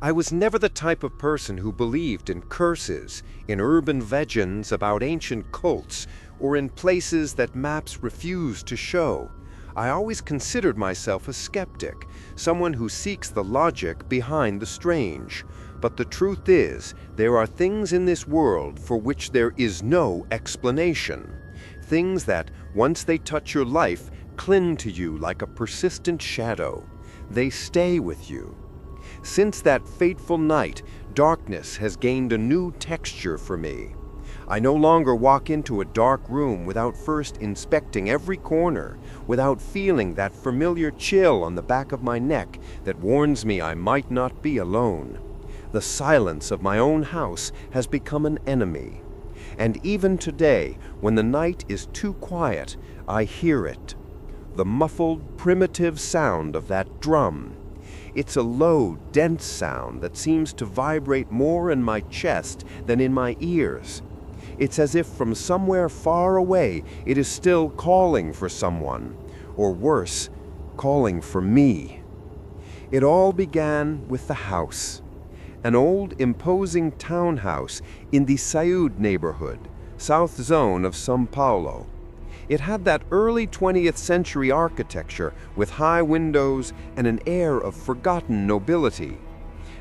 I was never the type of person who believed in curses, in urban legends about ancient cults, or in places that maps refused to show. I always considered myself a skeptic, someone who seeks the logic behind the strange. But the truth is, there are things in this world for which there is no explanation. Things that, once they touch your life, cling to you like a persistent shadow. They stay with you. Since that fateful night, darkness has gained a new texture for me. I no longer walk into a dark room without first inspecting every corner, without feeling that familiar chill on the back of my neck that warns me I might not be alone. The silence of my own house has become an enemy. And even today, when the night is too quiet, I hear it. The muffled, primitive sound of that drum. It's a low, dense sound that seems to vibrate more in my chest than in my ears. It's as if from somewhere far away it is still calling for someone, or worse, calling for me. It all began with the house. An old, imposing townhouse in the Saúde neighborhood, south zone of São Paulo. It had that early 20th century architecture with high windows and an air of forgotten nobility.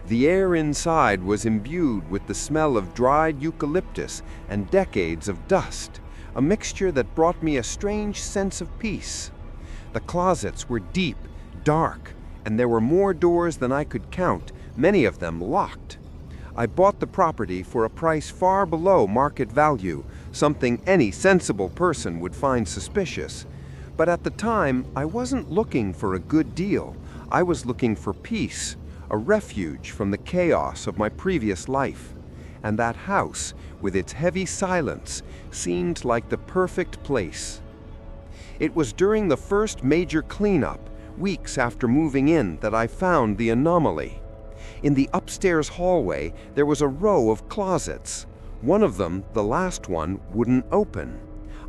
The air inside was imbued with the smell of dried eucalyptus and decades of dust, a mixture that brought me a strange sense of peace. The closets were deep, dark, and there were more doors than I could count, many of them locked. I bought the property for a price far below market value, something any sensible person would find suspicious. But at the time, I wasn't looking for a good deal. I was looking for peace, a refuge from the chaos of my previous life. And that house, with its heavy silence, seemed like the perfect place. It was during the first major cleanup, weeks after moving in, that I found the anomaly. In the upstairs hallway, there was a row of closets. One of them, the last one, wouldn't open.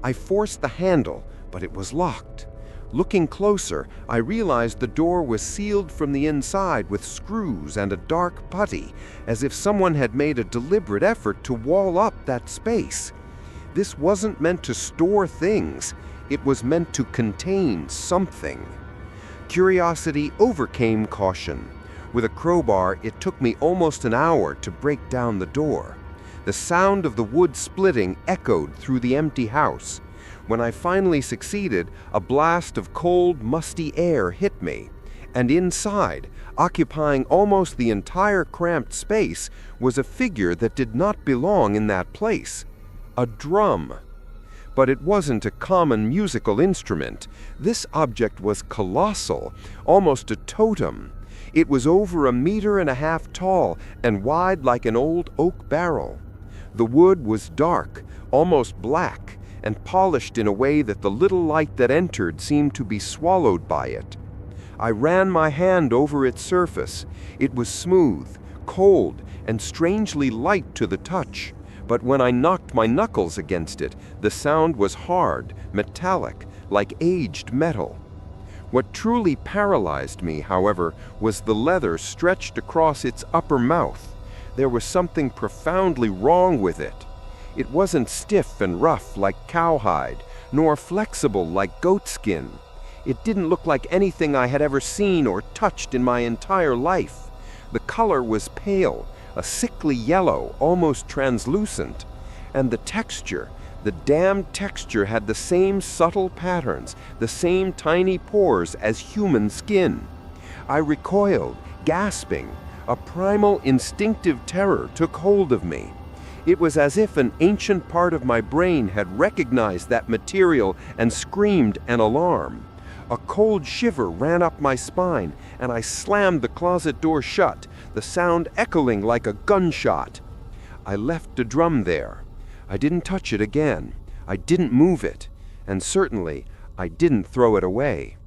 I forced the handle, but it was locked. Looking closer, I realized the door was sealed from the inside with screws and a dark putty, as if someone had made a deliberate effort to wall up that space. This wasn't meant to store things. It was meant to contain something. Curiosity overcame caution. With a crowbar, it took me almost an hour to break down the door. The sound of the wood splitting echoed through the empty house. When I finally succeeded, a blast of cold, musty air hit me. And inside, occupying almost the entire cramped space, was a figure that did not belong in that place. A drum. But it wasn't a common musical instrument. This object was colossal, almost a totem. It was over 1.5 meters tall and wide like an old oak barrel. The wood was dark, almost black, and polished in a way that the little light that entered seemed to be swallowed by it. I ran my hand over its surface. It was smooth, cold, and strangely light to the touch. But when I knocked my knuckles against it, the sound was hard, metallic, like aged metal. What truly paralyzed me, however, was the leather stretched across its upper mouth. There was something profoundly wrong with it. It wasn't stiff and rough like cowhide, nor flexible like goatskin. It didn't look like anything I had ever seen or touched in my entire life. The color was pale, a sickly yellow, almost translucent. And the texture, the damned texture had the same subtle patterns, the same tiny pores as human skin. I recoiled, gasping. A primal, instinctive terror took hold of me. It was as if an ancient part of my brain had recognized that material and screamed an alarm. A cold shiver ran up my spine, and I slammed the closet door shut, the sound echoing like a gunshot. I left the drum there. I didn't touch it again. I didn't move it. And certainly, I didn't throw it away.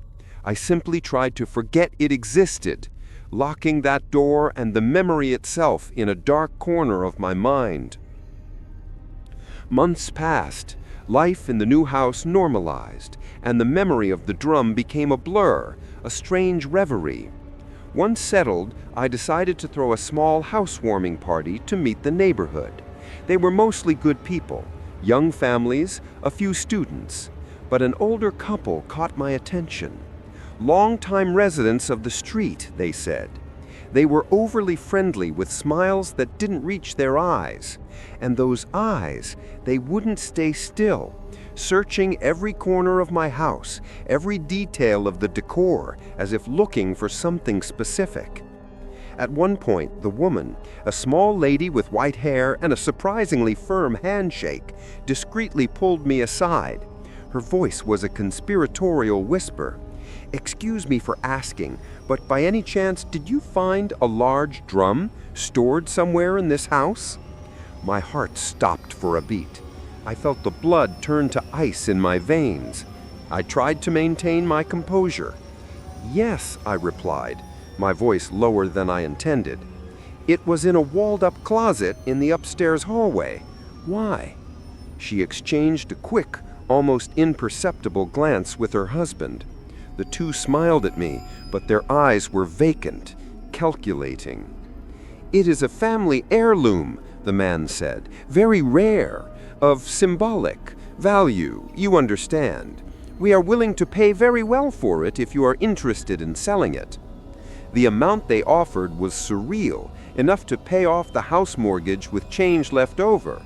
I simply tried to forget it existed, locking that door and the memory itself in a dark corner of my mind. Months passed. Life in the new house normalized, and the memory of the drum became a blur, a strange reverie. Once settled, I decided to throw a small housewarming party to meet the neighborhood. They were mostly good people, young families, a few students, but an older couple caught my attention. Longtime residents of the street, they said. They were overly friendly with smiles that didn't reach their eyes. And those eyes, they wouldn't stay still, searching every corner of my house, every detail of the decor, as if looking for something specific. At one point, the woman, a small lady with white hair and a surprisingly firm handshake, discreetly pulled me aside. Her voice was a conspiratorial whisper. "Excuse me for asking, but by any chance did you find a large drum stored somewhere in this house?" My heart stopped for a beat. I felt the blood turn to ice in my veins. I tried to maintain my composure. "Yes," I replied, my voice lower than I intended. "It was in a walled-up closet in the upstairs hallway. Why?" She exchanged a quick, almost imperceptible glance with her husband. The two smiled at me, but their eyes were vacant, calculating. "It is a family heirloom," the man said, "very rare, of symbolic value, you understand. We are willing to pay very well for it if you are interested in selling it." The amount they offered was surreal, enough to pay off the house mortgage with change left over.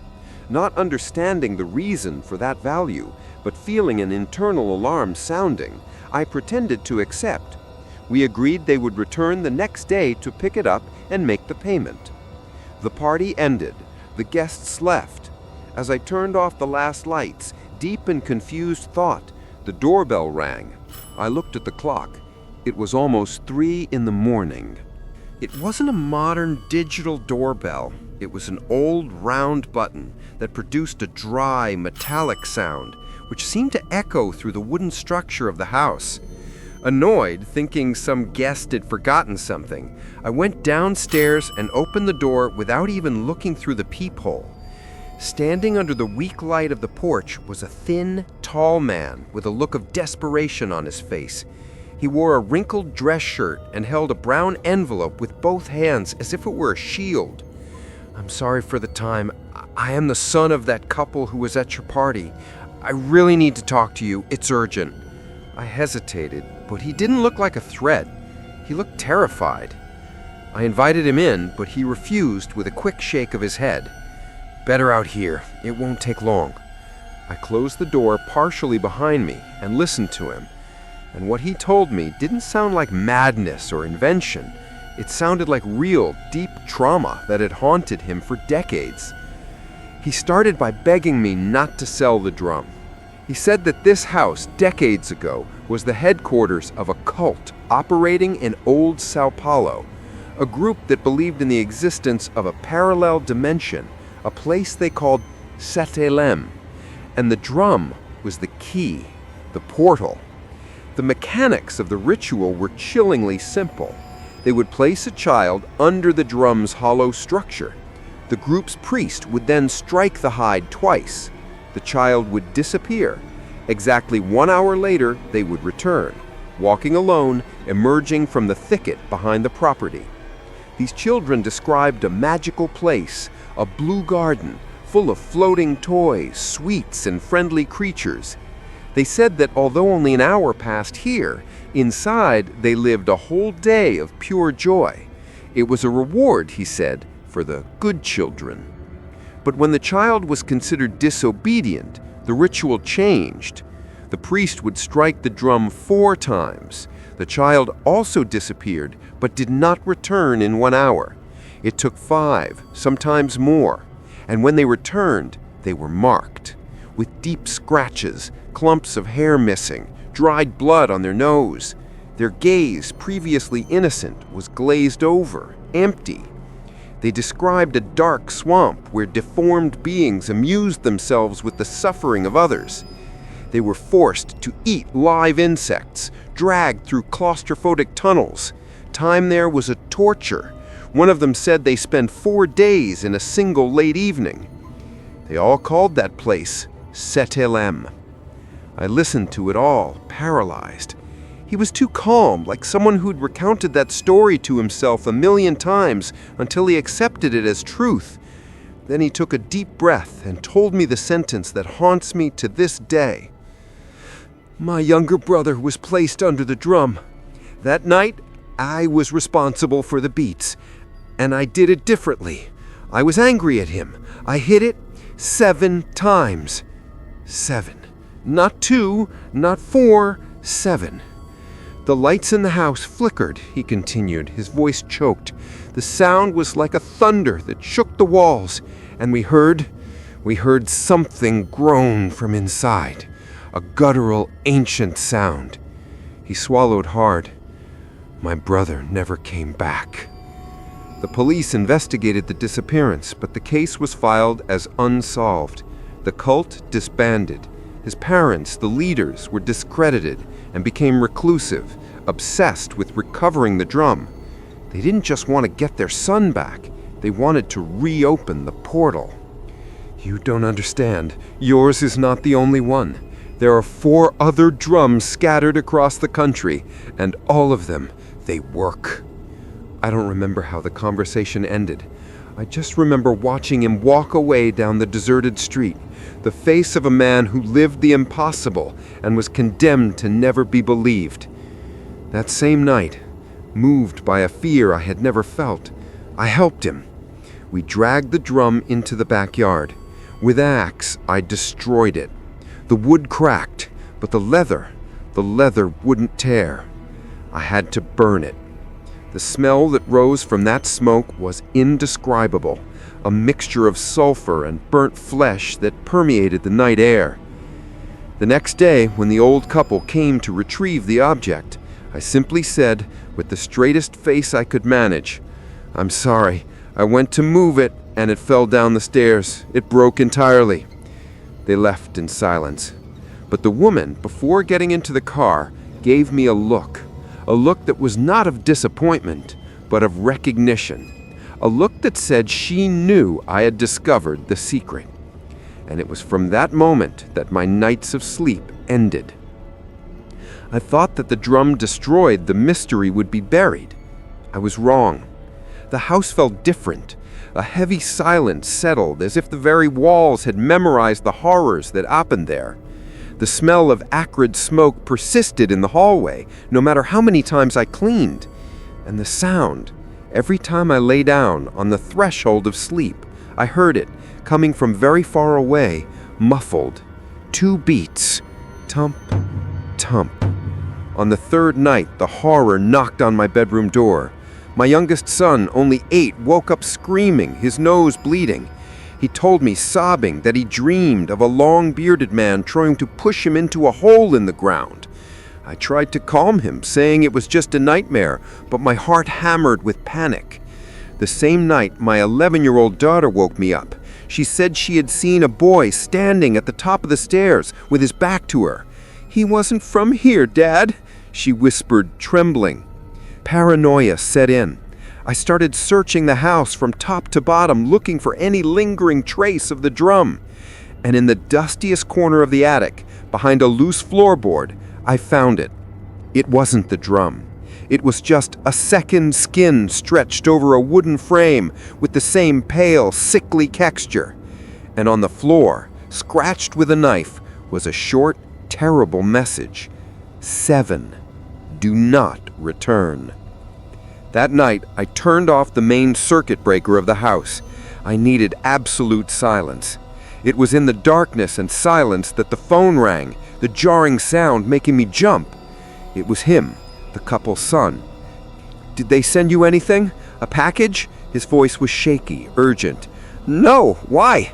Not understanding the reason for that value, but feeling an internal alarm sounding, I pretended to accept. We agreed they would return the next day to pick it up and make the payment. The party ended. The guests left. As I turned off the last lights, deep in confused thought, the doorbell rang. I looked at the clock. It was almost 3 in the morning. It wasn't a modern digital doorbell. It was an old round button that produced a dry, metallic sound, which seemed to echo through the wooden structure of the house. Annoyed, thinking some guest had forgotten something, I went downstairs and opened the door without even looking through the peephole. Standing under the weak light of the porch was a thin, tall man with a look of desperation on his face. He wore a wrinkled dress shirt and held a brown envelope with both hands as if it were a shield. "I'm sorry for the time. I am the son of that couple who was at your party. I really need to talk to you. It's urgent." I hesitated, but he didn't look like a threat. He looked terrified. I invited him in, but he refused with a quick shake of his head. "Better out here. It won't take long." I closed the door partially behind me and listened to him. And what he told me didn't sound like madness or invention. It sounded like real, deep trauma that had haunted him for decades. He started by begging me not to sell the drum. He said that this house, decades ago, was the headquarters of a cult operating in old São Paulo, a group that believed in the existence of a parallel dimension, a place they called Setealen, and the drum was the key, the portal. The mechanics of the ritual were chillingly simple. They would place a child under the drum's hollow structure. The group's priest would then strike the hide twice. The child would disappear. Exactly 1 hour later, they would return, walking alone, emerging from the thicket behind the property. These children described a magical place, a blue garden, full of floating toys, sweets, and friendly creatures. They said that although only an hour passed here, inside they lived a whole day of pure joy. It was a reward, he said, for the good children. But when the child was considered disobedient, the ritual changed. The priest would strike the drum 4 times. The child also disappeared, but did not return in 1 hour. It took 5, sometimes more. And when they returned, they were marked, with deep scratches, clumps of hair missing, dried blood on their nose. Their gaze, previously innocent, was glazed over, empty. They described a dark swamp where deformed beings amused themselves with the suffering of others. They were forced to eat live insects, dragged through claustrophobic tunnels. Time there was a torture. One of them said they spent 4 days in a single late evening. They all called that place Setealen. I listened to it all, paralyzed. He was too calm, like someone who'd recounted that story to himself 1,000,000 times until he accepted it as truth. Then he took a deep breath and told me the sentence that haunts me to this day. My younger brother was placed under the drum. That night, I was responsible for the beats, and I did it differently. I was angry at him. I hit it 7 times. 7. Not 2, not 4, 7. The lights in the house flickered, he continued, his voice choked. The sound was like a thunder that shook the walls, and we heard something groan from inside, a guttural, ancient sound. He swallowed hard. My brother never came back. The police investigated the disappearance, but the case was filed as unsolved. The cult disbanded. His parents, the leaders, were discredited and became reclusive, obsessed with recovering the drum. They didn't just want to get their son back. They wanted to reopen the portal. You don't understand. Yours is not the only one. There are 4 other drums scattered across the country, and all of them, they work. I don't remember how the conversation ended. I just remember watching him walk away down the deserted street, the face of a man who lived the impossible and was condemned to never be believed. That same night, moved by a fear I had never felt, I helped him. We dragged the drum into the backyard. With an axe, I destroyed it. The wood cracked, but the leather wouldn't tear. I had to burn it. The smell that rose from that smoke was indescribable, a mixture of sulfur and burnt flesh that permeated the night air. The next day, when the old couple came to retrieve the object, I simply said, with the straightest face I could manage, "I'm sorry, I went to move it and it fell down the stairs. It broke entirely." They left in silence. But the woman, before getting into the car, gave me a look that was not of disappointment, but of recognition, a look that said she knew I had discovered the secret. And it was from that moment that my nights of sleep ended. I thought that the drum destroyed, the mystery would be buried. I was wrong. The house felt different. A heavy silence settled, as if the very walls had memorized the horrors that happened there. The smell of acrid smoke persisted in the hallway, no matter how many times I cleaned. And the sound, every time I lay down on the threshold of sleep, I heard it, coming from very far away, muffled. 2 beats. Tump, tump. On the 3rd night, the horror knocked on my bedroom door. My youngest son, only 8, woke up screaming, his nose bleeding. He told me, sobbing, that he dreamed of a long-bearded man trying to push him into a hole in the ground. I tried to calm him, saying it was just a nightmare, but my heart hammered with panic. The same night, my 11-year-old daughter woke me up. She said she had seen a boy standing at the top of the stairs with his back to her. "He wasn't from here, Dad," she whispered, trembling. Paranoia set in. I started searching the house from top to bottom, looking for any lingering trace of the drum. And in the dustiest corner of the attic, behind a loose floorboard, I found it. It wasn't the drum. It was just a second skin stretched over a wooden frame with the same pale, sickly texture. And on the floor, scratched with a knife, was a short, terrible message. 7. Do not return. That night, I turned off the main circuit breaker of the house. I needed absolute silence. It was in the darkness and silence that the phone rang, the jarring sound making me jump. It was him, the couple's son. "Did they send you anything? A package?" His voice was shaky, urgent. "No, why?"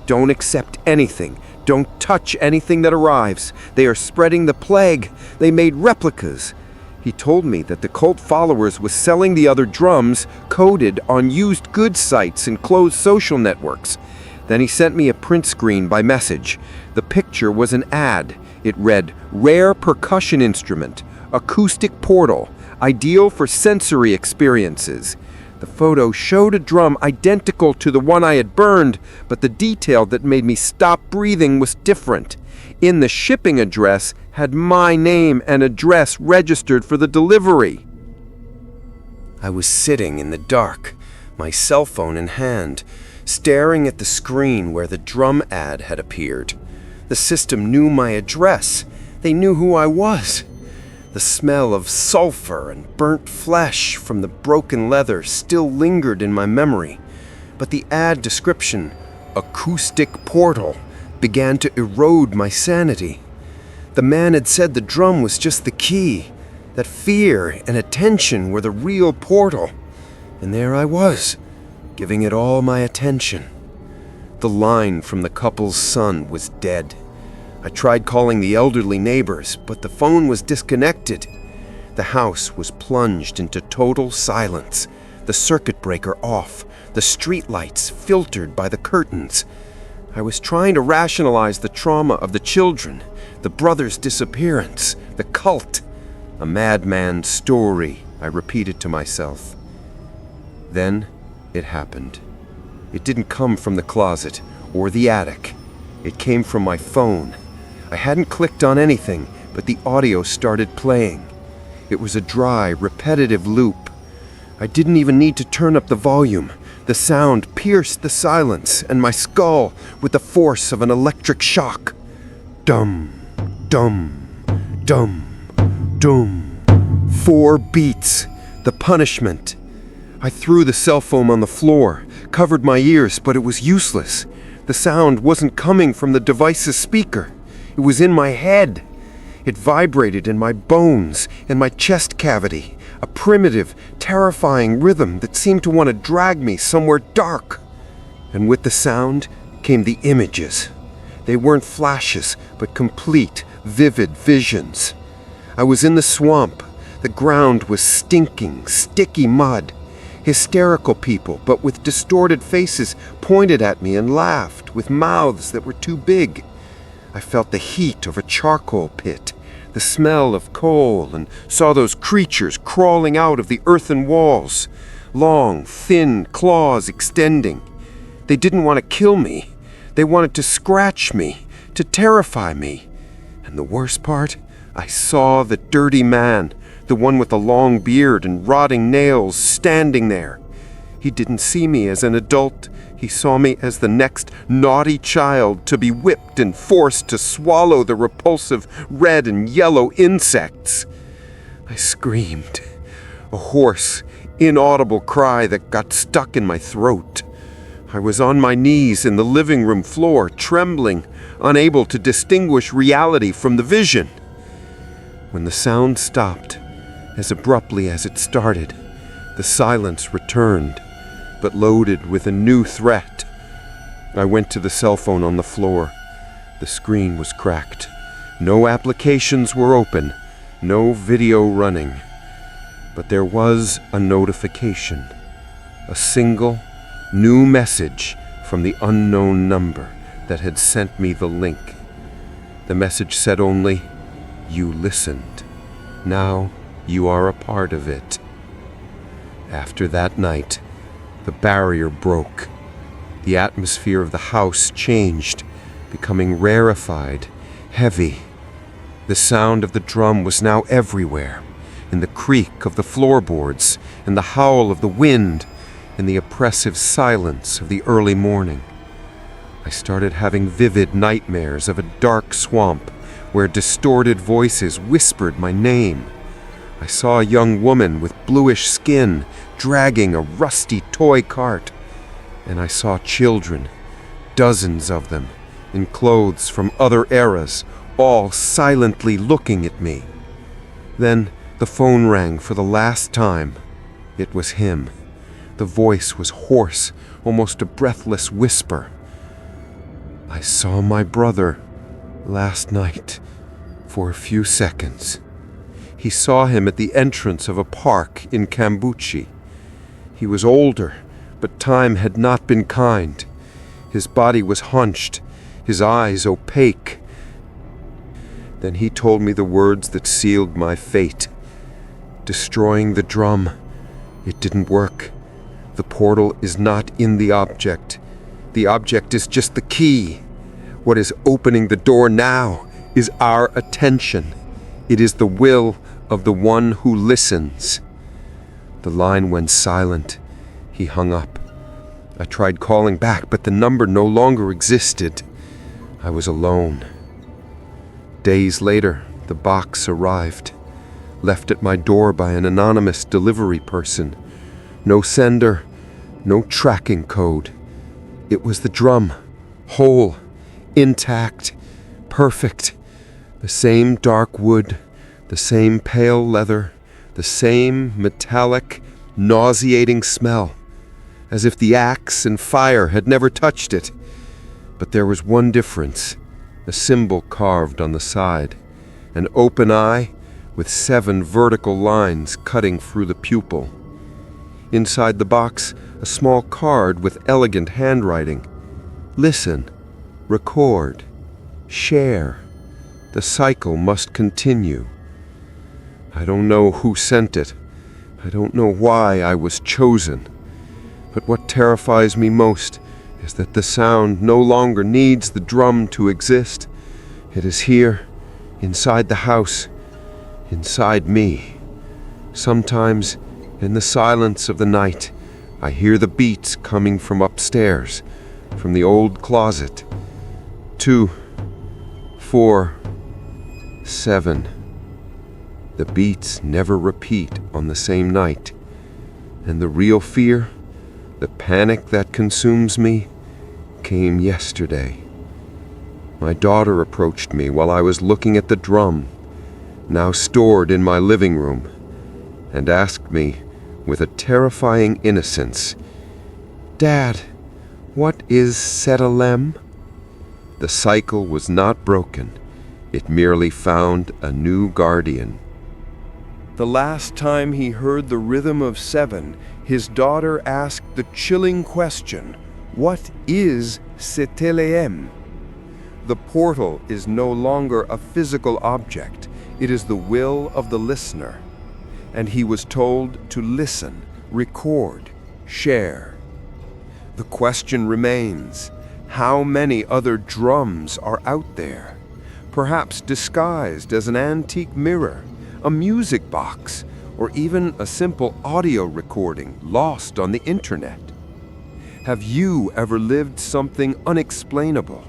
"Don't accept anything. Don't touch anything that arrives. They are spreading the plague. They made replicas." He told me that the cult followers was selling the other drums coded on used goods sites and closed social networks. Then he sent me a print screen by message. The picture was an ad. It read, "Rare percussion instrument, acoustic portal, ideal for sensory experiences." The photo showed a drum identical to the one I had burned, but the detail that made me stop breathing was different. In the shipping address had my name and address registered for the delivery. I was sitting in the dark, my cell phone in hand, staring at the screen where the drum ad had appeared. The system knew my address. They knew who I was. The smell of sulfur and burnt flesh from the broken leather still lingered in my memory, but the ad description, acoustic portal, began to erode my sanity. The man had said the drum was just the key, that fear and attention were the real portal, and there I was, giving it all my attention. The line from the couple's son was dead. I tried calling the elderly neighbors, but the phone was disconnected. The house was plunged into total silence, the circuit breaker off, the streetlights filtered by the curtains. I was trying to rationalize the trauma of the children, the brother's disappearance, the cult. A madman's story, I repeated to myself. Then it happened. It didn't come from the closet or the attic. It came from my phone. I hadn't clicked on anything, but the audio started playing. It was a dry, repetitive loop. I didn't even need to turn up the volume. The sound pierced the silence and my skull with the force of an electric shock. Dum, dum, dum, dum. 4 beats. The punishment. I threw the cell phone on the floor, covered my ears, but it was useless. The sound wasn't coming from the device's speaker. It was in my head. It vibrated in my bones and my chest cavity, a primitive, terrifying rhythm that seemed to want to drag me somewhere dark. And with the sound came the images. They weren't flashes, but complete, vivid visions. I was in the swamp. The ground was stinking, sticky mud. Hysterical people, but with distorted faces, pointed at me and laughed, with mouths that were too big. I felt the heat of a charcoal pit, the smell of coal, and saw those creatures crawling out of the earthen walls, long, thin claws extending. They didn't want to kill me. They wanted to scratch me, to terrify me. And the worst part, I saw the dirty man, the one with the long beard and rotting nails, standing there. He didn't see me as an adult. He saw me as the next naughty child to be whipped and forced to swallow the repulsive red and yellow insects. I screamed, a hoarse, inaudible cry that got stuck in my throat. I was on my knees in the living room floor, trembling, unable to distinguish reality from the vision. When the sound stopped, as abruptly as it started, the silence returned, but loaded with a new threat. I went to the cell phone on the floor. The screen was cracked. No applications were open, no video running. But there was a notification, a single, new message from the unknown number that had sent me the link. The message said only, "You listened. Now you are a part of it." After that night, the barrier broke. The atmosphere of the house changed, becoming rarefied, heavy. The sound of the drum was now everywhere, in the creak of the floorboards, in the howl of the wind, in the oppressive silence of the early morning. I started having vivid nightmares of a dark swamp where distorted voices whispered my name. I saw a young woman with bluish skin dragging a rusty toy cart, and I saw children, dozens of them, in clothes from other eras, all silently looking at me. Then the phone rang for the last time. It was him. The voice was hoarse, almost a breathless whisper. "I saw my brother last night for a few seconds." He saw him at the entrance of a park in Cambuchi. He was older, but time had not been kind. His body was hunched, his eyes opaque. Then he told me the words that sealed my fate. Destroying the drum. It didn't work. The portal is not in the object. The object is just the key. What is opening the door now is our attention. It is the will of the one who listens. The line went silent. He hung up. I tried calling back, but the number no longer existed. I was alone. Days later, the box arrived, left at my door by an anonymous delivery person. No sender, no tracking code. It was the drum, whole, intact, perfect. The same dark wood, the same pale leather, the same metallic, nauseating smell, as if the axe and fire had never touched it. But there was one difference, a symbol carved on the side, an open eye with 7 vertical lines cutting through the pupil. Inside the box, a small card with elegant handwriting. Listen, record, share. The cycle must continue. I don't know who sent it. I don't know why I was chosen. But what terrifies me most is that the sound no longer needs the drum to exist. It is here, inside the house, inside me. Sometimes, in the silence of the night, I hear the beats coming from upstairs, from the old closet. 2, 4, 7. The beats never repeat on the same night. And the real fear, the panic that consumes me, came yesterday. My daughter approached me while I was looking at the drum, now stored in my living room, and asked me, with a terrifying innocence, "Dad, what is Setealen?" The cycle was not broken. It merely found a new guardian. The last time he heard the rhythm of 7, his daughter asked the chilling question, "What is Setealen?" The portal is no longer a physical object. It is the will of the listener. And he was told to listen, record, share. The question remains, how many other drums are out there? Perhaps disguised as an antique mirror, a music box, or even a simple audio recording lost on the internet. Have you ever lived something unexplainable?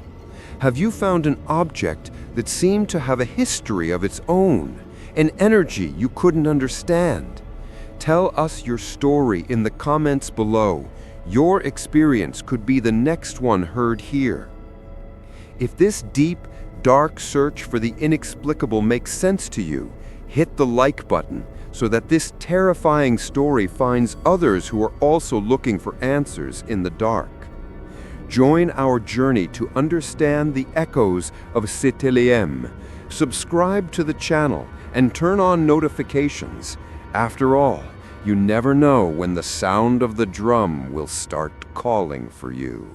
Have you found an object that seemed to have a history of its own, an energy you couldn't understand? Tell us your story in the comments below. Your experience could be the next one heard here. If this deep, dark search for the inexplicable makes sense to you, hit the like button so that this terrifying story finds others who are also looking for answers in the dark. Join our journey to understand the echoes of Setealen. Subscribe to the channel and turn on notifications. After all, you never know when the sound of the drum will start calling for you.